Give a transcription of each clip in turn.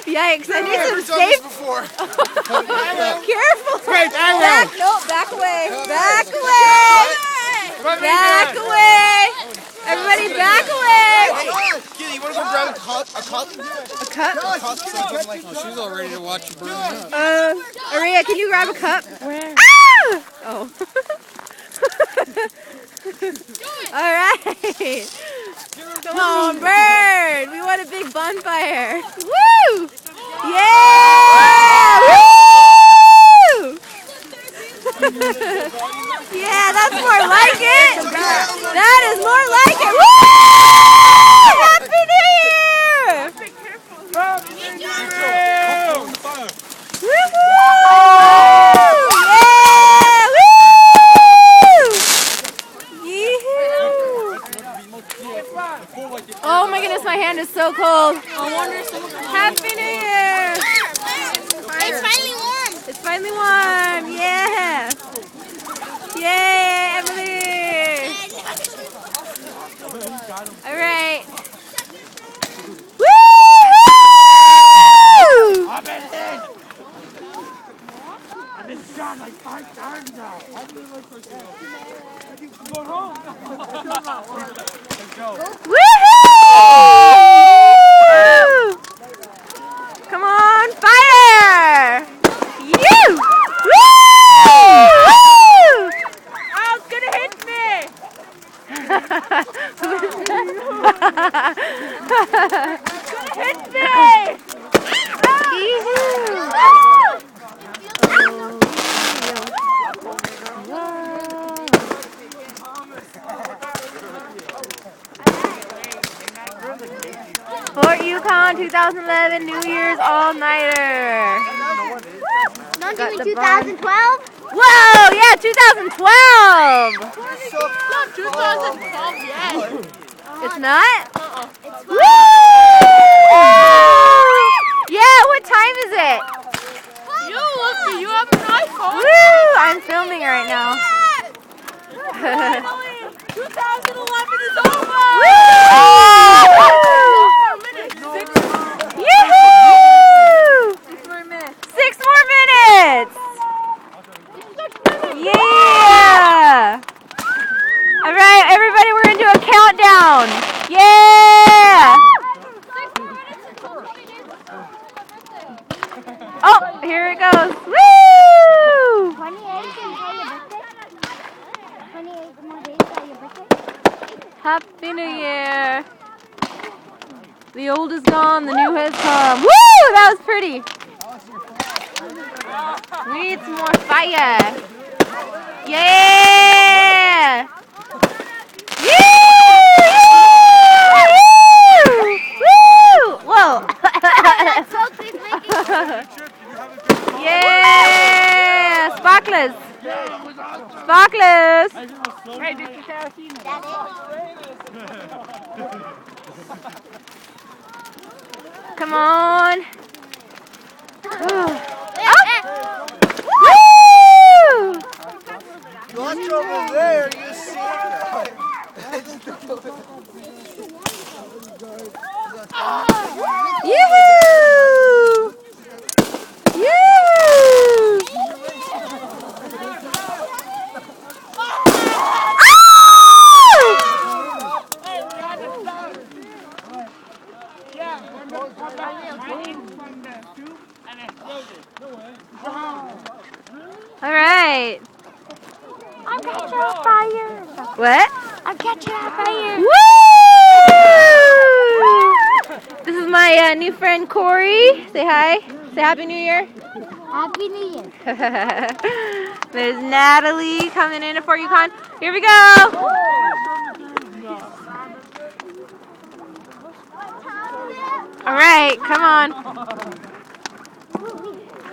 Yikes, I need some safe. Careful. Back away. Back away. Back away. Everybody back away. Kitty, you want to go grab a cup? A cup? A cup? She's all ready to watch you burn up. Aria, can you grab a cup? Where? Ah! Oh. All right. Come on, burn. We want a big bonfire. Woo! Yeah! Woo! Yeah, that's more like it. That is more like it. Woo! Happy New Year! Oh my goodness, my hand is so cold. Happy New Year! It's finally warm. It's finally warm. Yeah. Yay, Emily. All right. Woo! I've been shot like 5 times now. I've been like for sale. Go home. Let's go. Woohoo! Come on, fire! You! Woo! Oh, it's gonna hit me! It's gonna hit me! Fort Yukon 2011 New Year's All-Nighter. Don't you mean 2012? Whoa, yeah, 2012. Not 2012 yet. It's not? It's Woo! Yeah, what time is it? You have an iPhone. Woo! I'm filming right now. 2011 is over. Woo! Yoo-hoo! 6 more minutes. Yeah! All right, everybody, we're gonna do a countdown. Yeah! Oh, here it goes. Woo! 28 more days till your birthday. Happy New Year. The old is gone, the new has come. Woo! That was pretty. We need some more fire. Yeah! Woo! Whoa! Yeah! Sparklers! Sparklers! Hey, did you guys see me? Come on! Oh. Woo! Watch over there, you see it. Yoo-hoo! Yoo-hoo! All right. I'm catching on fire. What? I'm catching on fire. Woo! This is my new friend Corey. Say hi. Say Happy New Year. Happy New Year. There's Natalie coming in at Fort Yukon. Here we go. All right, come on.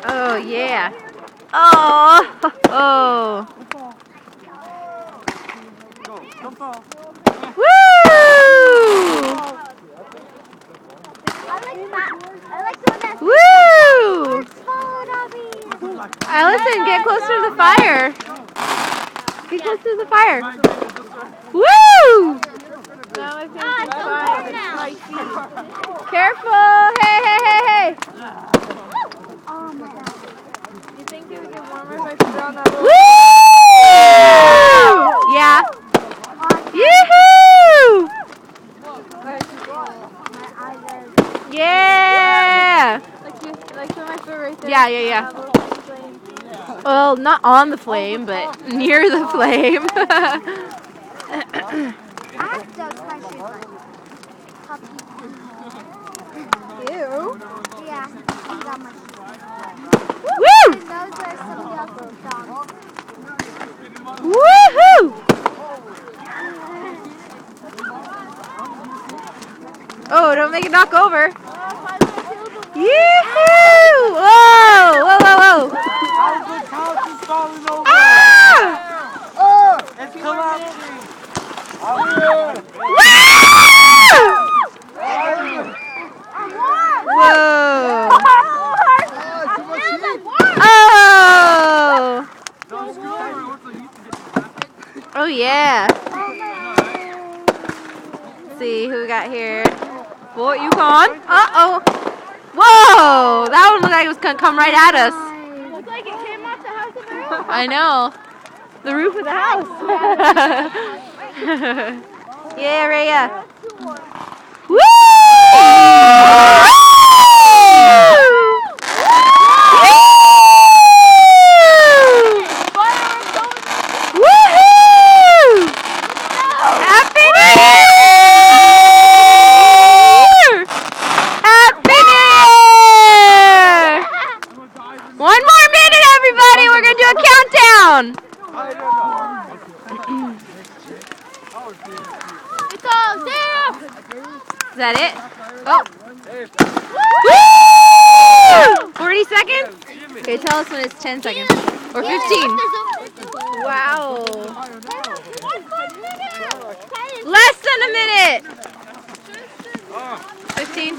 Oh yeah. Oh. Oh. Woo! I like the one that's Woo! exploding. Allison, get closer to the fire. Get closer to the fire. Woo! It's so warm now. Careful! Hey, hey, hey, hey! like show my foot right there. Yeah. Well, not on the flame, but near the flame. I have those questions like puppy. Ew. Yeah, I got my. Woo! And those are somebody else's dogs. Woohoo! Oh, don't make it knock over. Yoo-hoo! Whoa! The couch is falling over. Ah! It's collapsing. Woo! Whoa! Oh! Oh yeah. Let's see who we got here. Fort Yukon. Uh-oh. Whoa! That one looked like it was gonna come right at us. Looks like it came off the house of the roof. I know. The roof of the house. Yeah, Rhea. Woo! Woohoo! Happy New Year! Happy New Year! One more minute, everybody. We're gonna do a countdown. It's all there. Is that it? Oh. Woo! 40 seconds? Okay, tell us when it's 10 seconds. Or 15. Wow. Less than a minute. 15.